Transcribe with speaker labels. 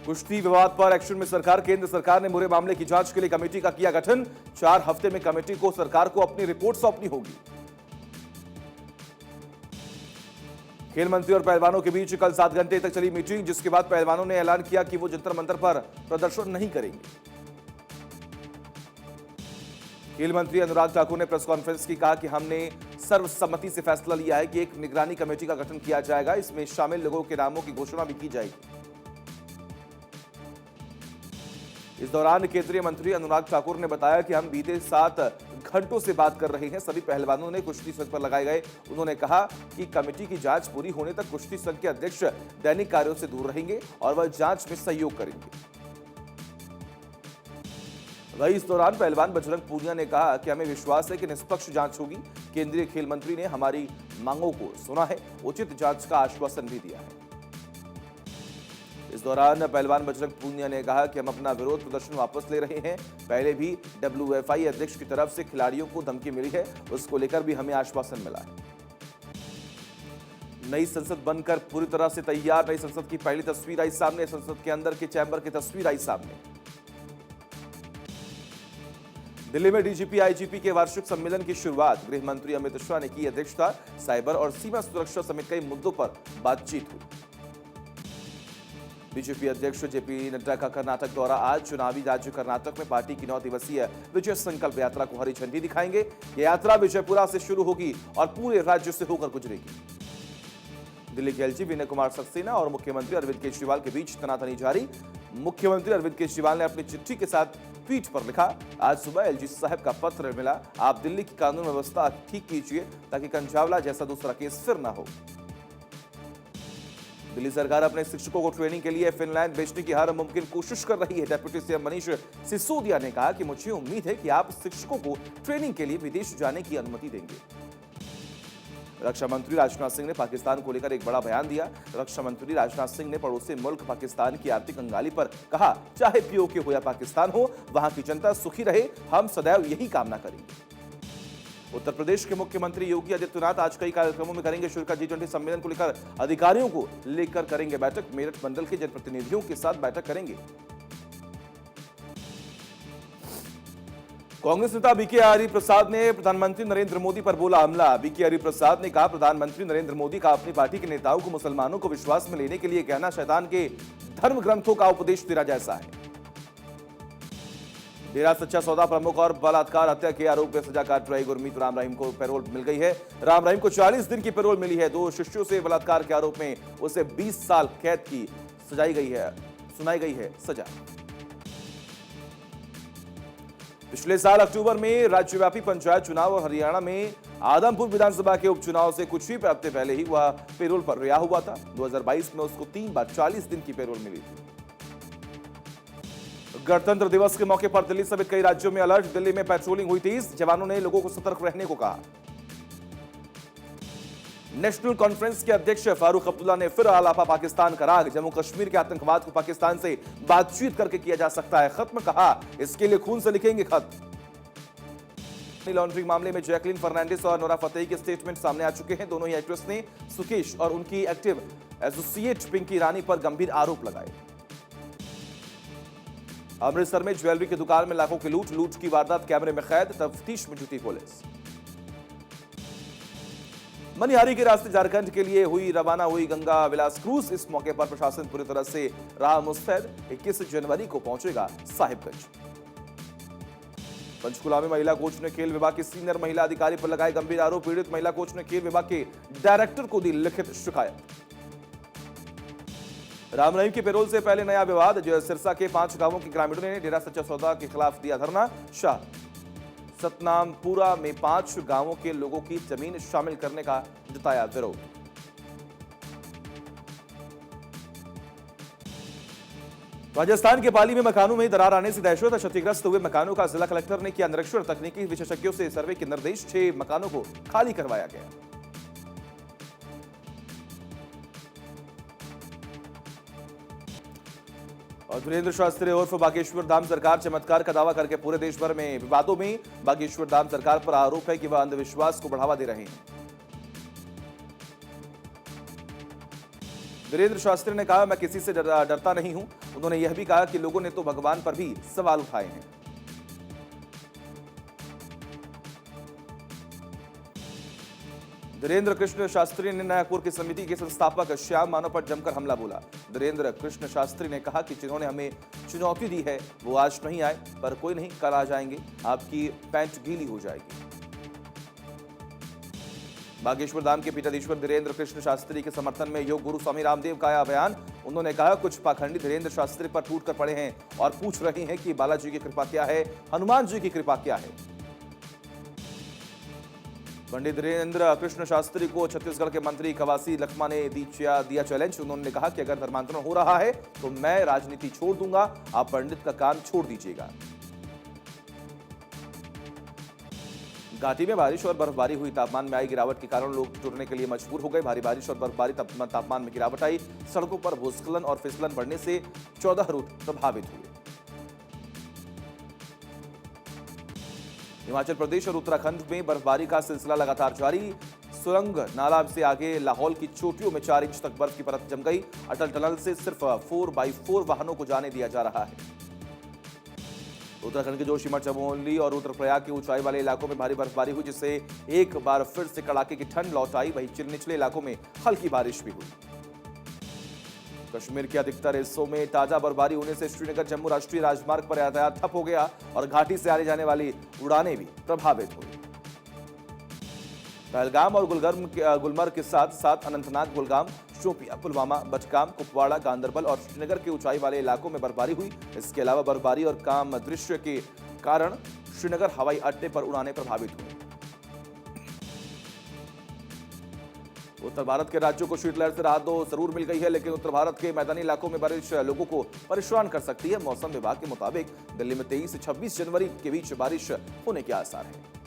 Speaker 1: कुश्ती विवाद पर एक्शन में सरकार। केंद्र सरकार ने पूरे मामले की जांच के लिए कमेटी का किया गठन। 4 हफ्ते में कमेटी को सरकार को अपनी रिपोर्ट सौंपनी होगी। खेल मंत्री और पहलवानों के बीच कल 7 घंटे तक चली मीटिंग, जिसके बाद पहलवानों ने ऐलान किया कि वो जंतर मंतर पर प्रदर्शन नहीं करेंगे। खेल मंत्री अनुराग ठाकुर ने प्रेस कॉन्फ्रेंस की कहा कि हमने सर्वसम्मति से फैसला लिया है कि एक निगरानी कमेटी का गठन किया जाएगा। इसमें शामिल लोगों के नामों की घोषणा भी की जाएगी। इस दौरान केंद्रीय मंत्री अनुराग ठाकुर ने बताया कि हम बीते 7 घंटों से बात कर रहे हैं। सभी पहलवानों ने कुश्ती संघ पर लगाए गए। उन्होंने कहा कि कमेटी की जांच पूरी होने तक कुश्ती संघ के अध्यक्ष दैनिक कार्यों से दूर रहेंगे और वह जांच में सहयोग करेंगे। वहीं इस दौरान पहलवान बजरंग पूनिया ने कहा कि हमें विश्वास है कि निष्पक्ष जांच होगी। केंद्रीय खेल मंत्री ने हमारी मांगों को सुना है, उचित जांच का आश्वासन भी दिया है। इस दौरान पहलवान बजरंग पूनिया ने कहा कि हम अपना विरोध प्रदर्शन वापस ले रहे हैं। पहले भी WFI अध्यक्ष की तरफ से खिलाड़ियों को धमकी मिली है, उसको लेकर भी हमें आश्वासन मिला है। नई संसद बनकर पूरी तरह से तैयार। नई संसद की पहली तस्वीर आई सामने। संसद के अंदर के चैंबर की तस्वीर आई सामने। दिल्ली में डीजीपी आईजीपी के वार्षिक सम्मेलन की शुरुआत गृह मंत्री अमित शाह ने की अध्यक्षता। साइबर और सीमा सुरक्षा समेत कई मुद्दों पर बातचीत हुई। बीजेपी अध्यक्ष जेपी नड्डा का कर्नाटक दौरा आज। चुनावी राज्य कर्नाटक में पार्टी की 9 दिवसीय विजय संकल्प यात्रा को हरी झंडी दिखाएंगे। यह यात्रा विजयपुरा से शुरू होगी और पूरे राज्य से होकर गुजरेगी। दिल्ली के एलजी विनय कुमार सक्सेना और मुख्यमंत्री अरविंद केजरीवाल के बीच तनातनी जारी। मुख्यमंत्री अरविंद केजरीवाल ने अपनी चिट्ठी के साथ ट्वीट पर लिखा, आज सुबह एलजी साहब का पत्र मिला। आप दिल्ली की कानून व्यवस्था ठीक कीजिए ताकि कंचावला जैसा दूसरा केस फिर ना हो। दिल्ली सरकार अपने शिक्षकों को ट्रेनिंग के लिए फिनलैंड भेजने की हर मुमकिन कोशिश कर रही है। डिप्टी सीएम मनीष सिसोदिया ने कहा कि मुझे उम्मीद है कि आप शिक्षकों को ट्रेनिंग के लिए विदेश जाने की अनुमति देंगे। रक्षा मंत्री राजनाथ सिंह ने पाकिस्तान को लेकर एक बड़ा बयान दिया। रक्षा मंत्री राजनाथ सिंह ने पड़ोसी मुल्क पाकिस्तान की आर्थिक कंगाली पर कहा, चाहे पीओके हो या पाकिस्तान हो, वहां की जनता सुखी रहे, हम सदैव यही कामना करेंगे। उत्तर प्रदेश के मुख्यमंत्री योगी आदित्यनाथ आज कई कार्यक्रमों में करेंगे शिरकत। G20 सम्मेलन को लेकर अधिकारियों को लेकर करेंगे बैठक। मेरठ मंडल के जनप्रतिनिधियों के साथ बैठक करेंगे। कांग्रेस नेता बीके हरिप्रसाद ने प्रधानमंत्री नरेंद्र मोदी पर बोला हमला। बीके हरिप्रसाद ने कहा, प्रधानमंत्री नरेंद्र मोदी का अपनी पार्टी के नेताओं को मुसलमानों को विश्वास में लेने के लिए कहना शैतान के धर्म ग्रंथों का उपदेश तेरा जैसा है। डेरा सच्चा सौदा प्रमुख और बलात्कार हत्या के आरोप में सजा काट रहे गुरमीत राम रहीम को पैरोल मिल गई है। राम रहीम को 40 दिन की पैरोल मिली है। 2 शिष्यों से बलात्कार के आरोप में उसे 20 साल कैद की सुनाई गई है सजा। पिछले साल अक्टूबर में राज्यव्यापी पंचायत चुनाव और हरियाणा में आदमपुर विधानसभा के उपचुनाव से कुछ ही हफ्ते पहले ही वह पैरोल पर रिहा हुआ था। 2022 में उसको 3 बार 40 दिन की पैरोल मिली थी। गणतंत्र दिवस के मौके पर दिल्ली समेत कई राज्यों में अलर्ट। दिल्ली में पेट्रोलिंग हुई तेज। जवानों ने लोगों को सतर्क रहने को कहा। नेशनल कॉन्फ्रेंस के अध्यक्ष फारूक अब्दुल्ला ने फिर आलापा पाकिस्तान का राग। जम्मू कश्मीर के आतंकवाद को पाकिस्तान से बातचीत करके किया जा सकता है खत्म, कहा इसके लिए खून से लिखेंगे खत। मनी लॉन्ड्रिंग मामले में जैकलिन फर्नांडिस और नोरा फतेही के स्टेटमेंट सामने आ चुके हैं। दोनों ही एक्ट्रेस ने सुकेश और उनकी एक्टिव एसोसिएट पिंकी रानी पर गंभीर आरोप लगाए। अमृतसर में ज्वेलरी की दुकान में लाखों की लूट की वारदात कैमरे में कैद। तफ्तीश में जुटी पुलिस। मनिहारी के रास्ते झारखंड के लिए रवाना हुई गंगा विलास क्रूज। इस मौके पर प्रशासन पूरी तरह से रहा मुस्तैद। 21 जनवरी को पहुंचेगा साहिबगंज। पंचकुला में महिला कोच ने खेल विभाग की सीनियर महिला अधिकारी पर लगाए गंभीर आरोप। पीड़ित महिला कोच ने खेल विभाग के डायरेक्टर को दी लिखित शिकायत। राम रहीम के पैरोल से पहले नया विवाद। सिरसा के 5 गांवों के ग्रामीणों ने डेरा सच्चा सौदा के खिलाफ दिया धरना। शाह सतनामपुरा में 5 गांवों के लोगों की जमीन शामिल करने का जताया विरोध। राजस्थान के पाली में मकानों में दरार आने से दहशत। क्षतिग्रस्त हुए मकानों का जिला कलेक्टर ने किया निरीक्षण। तकनीकी विशेषज्ञों से सर्वे के निर्देश। 6 मकानों को खाली करवाया गया। और धीरेन्द्र शास्त्री उर्फ बागेश्वर धाम सरकार चमत्कार का दावा करके पूरे देश भर में विवादों में। बागेश्वर धाम सरकार पर आरोप है कि वह अंधविश्वास को बढ़ावा दे रहे हैं। धीरेन्द्र शास्त्री ने कहा, मैं किसी से डरता नहीं हूं। उन्होंने यह भी कहा कि लोगों ने तो भगवान पर भी सवाल उठाए हैं। धीरेन्द्र कृष्ण शास्त्री ने नागपुर की समिति के संस्थापक श्याम मानव पर जमकर हमला बोला। धीरेन्द्र कृष्ण शास्त्री ने कहा कि जिन्होंने हमें चुनौती दी है वो आज नहीं आए, पर कोई नहीं, कल आ जाएंगे, आपकी पैंट गीली हो जाएगी। बागेश्वर धाम के पीठाधीश्वर धीरेन्द्र कृष्ण शास्त्री के समर्थन में योग गुरु स्वामी रामदेव का आया बयान। उन्होंने कहा, कुछ पाखंडी धीरेन्द्र शास्त्री पर टूट कर पड़े हैं और पूछ रहे हैं कि बालाजी की कृपा क्या है, हनुमान जी की कृपा क्या है। पंडित धीरेन्द्र कृष्ण शास्त्री को छत्तीसगढ़ के मंत्री कवासी लखमा ने दिया चैलेंज। उन्होंने कहा कि अगर धर्मांतरण हो रहा है तो मैं राजनीति छोड़ दूंगा, आप पंडित का काम छोड़ दीजिएगा। घाटी में बारिश और बर्फबारी हुई, तापमान में आई गिरावट के कारण लोग जुड़ने के लिए मजबूर हो गए। भारी बारिश और बर्फबारी तापमान में गिरावट आई। सड़कों पर भूस्खलन और फिसलन बढ़ने से 14 रूट प्रभावित हुए। हिमाचल प्रदेश और उत्तराखंड में बर्फबारी का सिलसिला लगातार जारी। सुरंग नाला से आगे लाहौल की चोटियों में 4 इंच तक बर्फ की परत जम गई। अटल टनल से सिर्फ 4x4 वाहनों को जाने दिया जा रहा है। उत्तराखंड के जोशीमठ, चमोली और रुद्रप्रयाग के ऊंचाई वाले इलाकों में भारी बर्फबारी हुई, जिससे एक बार फिर से कड़ाके की ठंड लौट आई। वहीं निचले इलाकों में हल्की बारिश भी हुई। कश्मीर के अधिकतर हिस्सों में ताजा बर्फबारी होने से श्रीनगर जम्मू राष्ट्रीय राजमार्ग पर यातायात ठप हो गया और घाटी से आने जाने वाली उड़ानें भी प्रभावित हुई। पहलगाम और गुलमर्ग के साथ साथ अनंतनाग, कुलगाम, शोपियां, पुलवामा, बटगाम, कुपवाड़ा, गांदरबल और श्रीनगर के ऊंचाई वाले इलाकों में बर्फबारी हुई। इसके अलावा बर्फबारी और कम दृश्य के कारण श्रीनगर हवाई अड्डे पर उड़ानें प्रभावित हुई। उत्तर भारत के राज्यों को शीतलहर से राहत तो जरूर मिल गई है, लेकिन उत्तर भारत के मैदानी इलाकों में बारिश लोगों को परेशान कर सकती है। मौसम विभाग के मुताबिक दिल्ली में 23 से 26 जनवरी के बीच बारिश होने के आसार हैं।